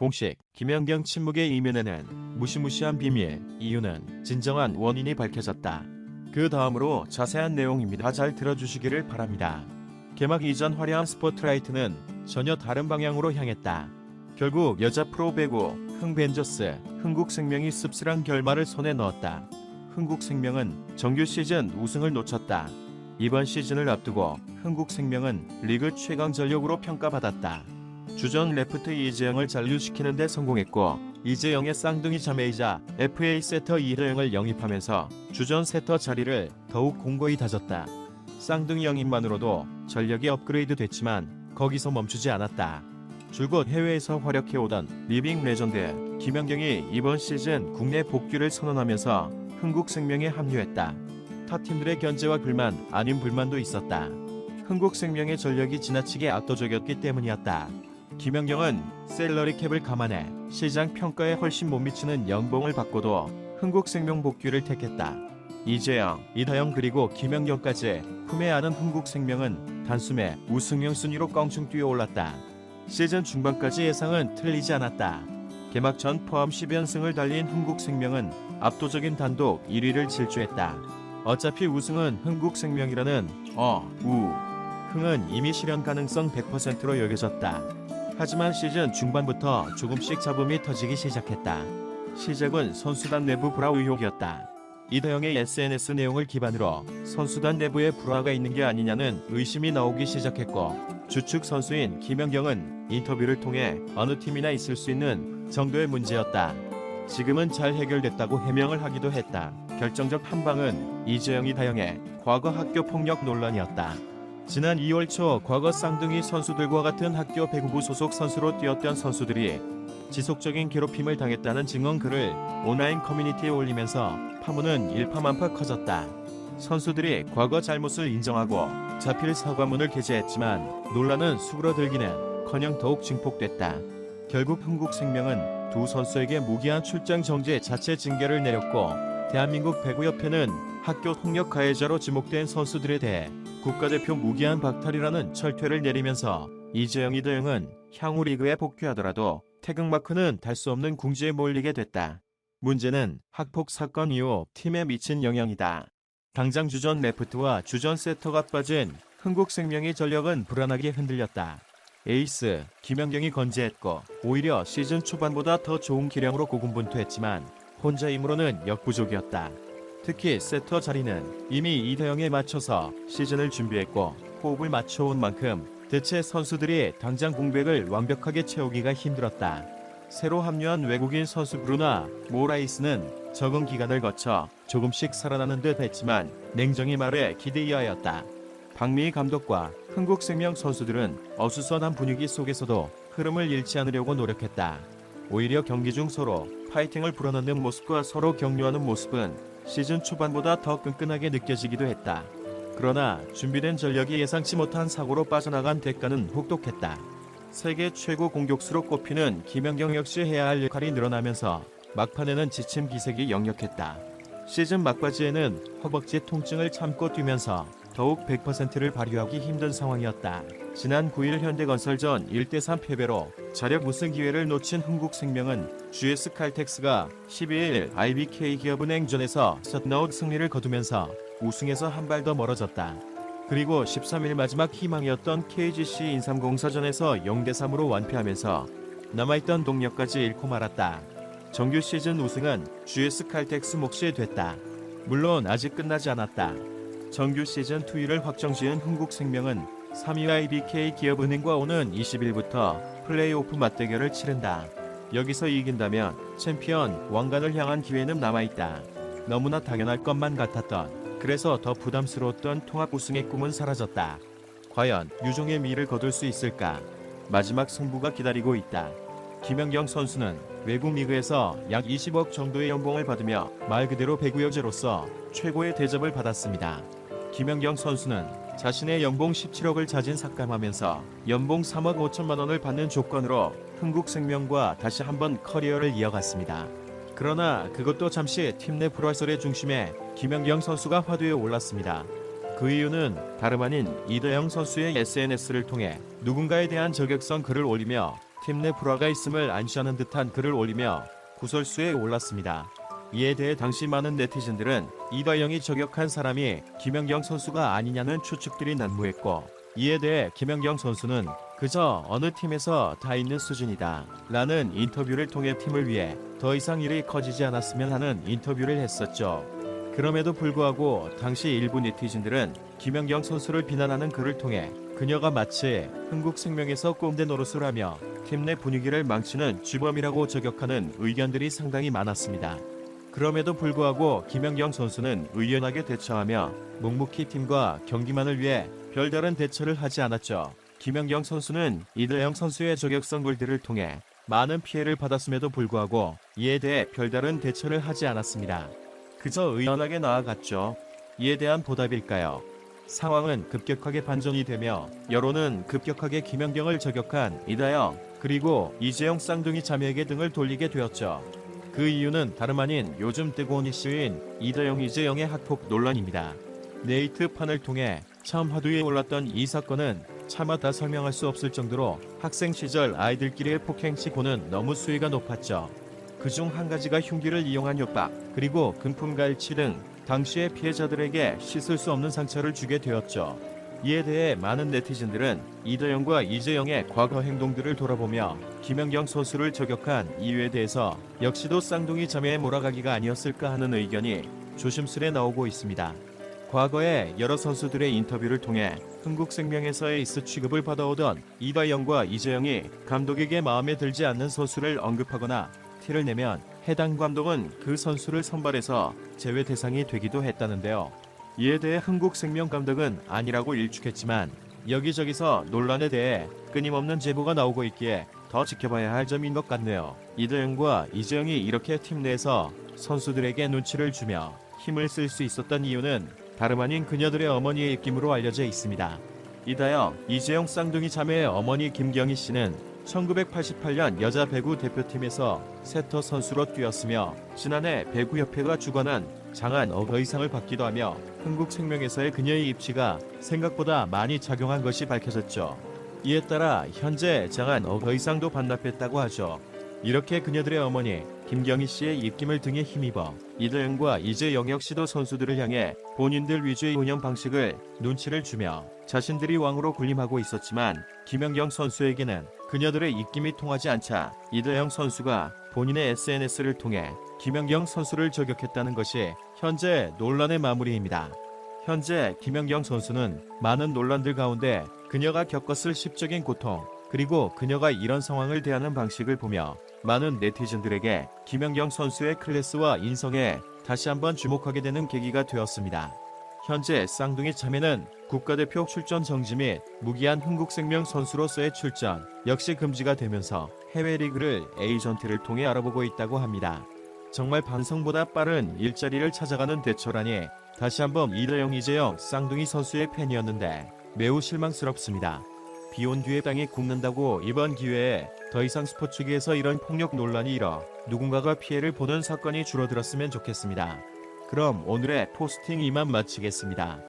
공식 김연경 침묵의 이면에는 무시무시한 비밀, 이유는 진정한 원인이 밝혀졌다. 그 다음으로 자세한 내용입니다. 잘 들어주시기를 바랍니다. 개막 이전 화려한 스포트라이트는 전혀 다른 방향으로 향했다. 결국 여자 프로 배구 흥벤저스 흥국생명이 씁쓸한 결말을 손에 넣었다. 흥국생명은 정규 시즌 우승을 놓쳤다. 이번 시즌을 앞두고 흥국생명은 리그 최강 전력으로 평가받았다. 주전 레프트 이재영을 잔류시키는 데 성공했고, 이재영의 쌍둥이 자매이자 FA 세터 이대영을 영입하면서 주전 세터 자리를 더욱 공고히 다졌다. 쌍둥이 영입만으로도 전력이 업그레이드 됐지만 거기서 멈추지 않았다. 줄곧 해외에서 활약해오던 리빙 레전드 김연경이 이번 시즌 국내 복귀를 선언하면서 흥국생명에 합류했다. 타 팀들의 견제와 불만 아닌 불만도 있었다. 흥국생명의 전력이 지나치게 압도적이었기 때문이었다. 김연경은 셀러리 캡을 감안해 시장 평가에 훨씬 못 미치는 연봉을 받고도 흥국생명 복귀를 택했다. 이재영, 이다영 그리고 김연경까지 품에 안은 흥국생명은 단숨에 우승형 순위로 껑충 뛰어올랐다. 시즌 중반까지 예상은 틀리지 않았다. 개막 전 포함 10연승을 달린 흥국생명은 압도적인 단독 1위를 질주했다. 어차피 우승은 흥국생명이라는 흥은 이미 실현 가능성 100%로 여겨졌다. 하지만 시즌 중반부터 조금씩 잡음이 터지기 시작했다. 시작은 선수단 내부 불화 의혹이었다. 이다영의 SNS 내용을 기반으로 선수단 내부에 불화가 있는 게 아니냐는 의심이 나오기 시작했고, 주축 선수인 김연경은 인터뷰를 통해 어느 팀이나 있을 수 있는 정도의 문제였다. 지금은 잘 해결됐다고 해명을 하기도 했다. 결정적 한방은 이재영 이다영의 과거 학교 폭력 논란이었다. 지난 2월 초 과거 쌍둥이 선수들과 같은 학교 배구부 소속 선수로 뛰었던 선수들이 지속적인 괴롭힘을 당했다는 증언글을 온라인 커뮤니티에 올리면서 파문은 일파만파 커졌다. 선수들이 과거 잘못을 인정하고 자필 사과문을 게재했지만 논란은 수그러들기는커녕 더욱 증폭됐다. 결국 흥국생명은 두 선수에게 무기한 출장 정지 자체 징계를 내렸고, 대한민국 배구협회는 학교 폭력 가해자로 지목된 선수들에 대해 국가대표 무기한 박탈이라는 철퇴를 내리면서 이재영, 이다영은 향후 리그에 복귀하더라도 태극마크는 달 수 없는 궁지에 몰리게 됐다. 문제는 학폭 사건 이후 팀에 미친 영향이다. 당장 주전 레프트와 주전 세터가 빠진 흥국생명의 전력은 불안하게 흔들렸다. 에이스 김연경이 건재했고 오히려 시즌 초반보다 더 좋은 기량으로 고군분투했지만 혼자 힘으로는 역부족이었다. 특히 세터 자리는 이미 이다영에 맞춰서 시즌을 준비했고 호흡을 맞춰온 만큼 대체 선수들이 당장 공백을 완벽하게 채우기가 힘들었다. 새로 합류한 외국인 선수 브루나 모라이스는 적응 기간을 거쳐 조금씩 살아나는 듯 했지만 냉정히 말해 기대 이하였다. 박미희 감독과 흥국생명 선수들은 어수선한 분위기 속에서도 흐름을 잃지 않으려고 노력했다. 오히려 경기 중 서로 파이팅을 불어넣는 모습과 서로 격려하는 모습은 시즌 초반보다 더 끈끈하게 느껴지기도 했다. 그러나 준비된 전력이 예상치 못한 사고로 빠져나간 대가는 혹독했다. 세계 최고 공격수로 꼽히는 김연경 역시 해야 할 역할이 늘어나면서 막판에는 지침 기색이 역력했다. 시즌 막바지에는 허벅지 통증을 참고 뛰면서 더욱 100%를 발휘하기 힘든 상황이었다. 지난 9일 현대건설전 1대3 패배로 자력 우승 기회를 놓친 흥국생명은 GS 칼텍스가 12일 IBK 기업은행전에서 셧아웃 승리를 거두면서 우승에서 한 발 더 멀어졌다. 그리고 13일 마지막 희망이었던 KGC 인삼공사전에서 0대3으로 완패하면서 남아있던 동력까지 잃고 말았다. 정규 시즌 우승은 GS 칼텍스 몫이 됐다. 물론 아직 끝나지 않았다. 정규 시즌 2위를 확정지은 흥국생명은 3위 IBK 기업은행과 오는 20일부터 플레이오프 맞대결을 치른다. 여기서 이긴다면 챔피언 왕관을 향한 기회는 남아있다. 너무나 당연할 것만 같았던, 그래서 더 부담스러웠던 통합 우승의 꿈은 사라졌다. 과연 유종의 미를 거둘 수 있을까? 마지막 승부가 기다리고 있다. 김연경 선수는 외국 리그에서 약 20억 정도의 연봉을 받으며 말 그대로 배구 여제로서 최고의 대접을 받았습니다. 김연경 선수는 자신의 연봉 17억을 자진 삭감하면서 연봉 3억 5천만 원을 받는 조건으로 흥국생명과 다시 한번 커리어를 이어갔습니다. 그러나 그것도 잠시 팀 내 불화설의 중심에 김연경 선수가 화두에 올랐습니다. 그 이유는 다름 아닌 이다영 선수의 SNS를 통해 누군가에 대한 저격성 글을 올리며 팀 내 불화가 있음을 안시하는 듯한 글을 올리며 구설수에 올랐습니다. 이에 대해 당시 많은 네티즌들은 이다영이 저격한 사람이 김연경 선수가 아니냐는 추측들이 난무했고, 이에 대해 김연경 선수는 그저 어느 팀에서 다 있는 수준이다 라는 인터뷰를 통해 팀을 위해 더 이상 일이 커지지 않았으면 하는 인터뷰를 했었죠. 그럼에도 불구하고 당시 일부 네티즌들은 김연경 선수를 비난하는 글을 통해 그녀가 마치 흥국생명에서 꼼대 노릇을 하며 팀 내 분위기를 망치는 주범이라고 저격하는 의견들이 상당히 많았습니다. 그럼에도 불구하고 김연경 선수는 의연하게 대처하며 묵묵히 팀과 경기만을 위해 별다른 대처를 하지 않았죠. 김연경 선수는 이다영 선수의 저격성 글들을 통해 많은 피해를 받았음에도 불구하고 이에 대해 별다른 대처를 하지 않았습니다. 그저 의연하게 나아갔죠. 이에 대한 보답일까요? 상황은 급격하게 반전이 되며 여론은 급격하게 김연경을 저격한 이다영 그리고 이재영 쌍둥이 자매에게 등을 돌리게 되었죠. 그 이유는 다름 아닌 요즘 뜨거운 이슈인 이다영 이재영의 학폭 논란입니다. 네이트판을 통해 처음 화두에 올랐던 이 사건은 차마 다 설명할 수 없을 정도로 학생 시절 아이들끼리의 폭행치고는 너무 수위가 높았죠. 그중 한 가지가 흉기를 이용한 협박, 그리고 금품갈취 등 당시의 피해자들에게 씻을 수 없는 상처를 주게 되었죠. 이에 대해 많은 네티즌들은 이다영과 이재영의 과거 행동들을 돌아보며 김연경 선수를 저격한 이유에 대해서 역시도 쌍둥이 자매의 몰아가기가 아니었을까 하는 의견이 조심스레 나오고 있습니다. 과거에 여러 선수들의 인터뷰를 통해 흥국생명에서의 이스 취급을 받아오던 이다영과 이재영이 감독에게 마음에 들지 않는 선수를 언급하거나 티를 내면 해당 감독은 그 선수를 선발해서 제외 대상이 되기도 했다는데요. 이에 대해 흥국생명 감독은 아니라고 일축했지만 여기저기서 논란에 대해 끊임없는 제보가 나오고 있기에 더 지켜봐야 할 점인 것 같네요. 이다영과 이재영이 이렇게 팀 내에서 선수들에게 눈치를 주며 힘을 쓸 수 있었던 이유는 다름 아닌 그녀들의 어머니의 입김으로 알려져 있습니다. 이다영, 이재영 쌍둥이 자매의 어머니 김경희 씨는 1988년 여자 배구 대표팀에서 세터 선수로 뛰었으며 지난해 배구협회가 주관한 장안 어거이상을 받기도 하며 흥국생명에서의 그녀의 입지가 생각보다 많이 작용한 것이 밝혀졌죠. 이에 따라 현재 장안 어거이상도 반납했다고 하죠. 이렇게 그녀들의 어머니 김경희 씨의 입김을 등에 힘입어 이다영과 이재영 역시도 선수들을 향해 본인들 위주의 운영 방식을 눈치를 주며 자신들이 왕으로 군림하고 있었지만 김연경 선수에게는 그녀들의 입김이 통하지 않자 이다영 선수가 본인의 SNS를 통해 김연경 선수를 저격했다는 것이 현재 논란의 마무리입니다. 현재 김연경 선수는 많은 논란들 가운데 그녀가 겪었을 십적인 고통 그리고 그녀가 이런 상황을 대하는 방식을 보며 많은 네티즌들에게 김연경 선수의 클래스와 인성에 다시 한번 주목하게 되는 계기가 되었습니다. 현재 쌍둥이 자매는 국가대표 출전 정지 및 무기한 흥국생명 선수로서의 출전 역시 금지가 되면서 해외 리그를 에이전트를 통해 알아보고 있다고 합니다. 정말 방송보다 빠른 일자리를 찾아가는 대처라니 다시 한번 이다영 이재영 쌍둥이 선수의 팬이었는데 매우 실망스럽습니다. 비온 뒤에 땅이 굳는다고 이번 기회에 더 이상 스포츠계에서 이런 폭력 논란이 일어 누군가가 피해를 보는 사건이 줄어들었으면 좋겠습니다. 그럼 오늘의 포스팅 이만 마치겠습니다.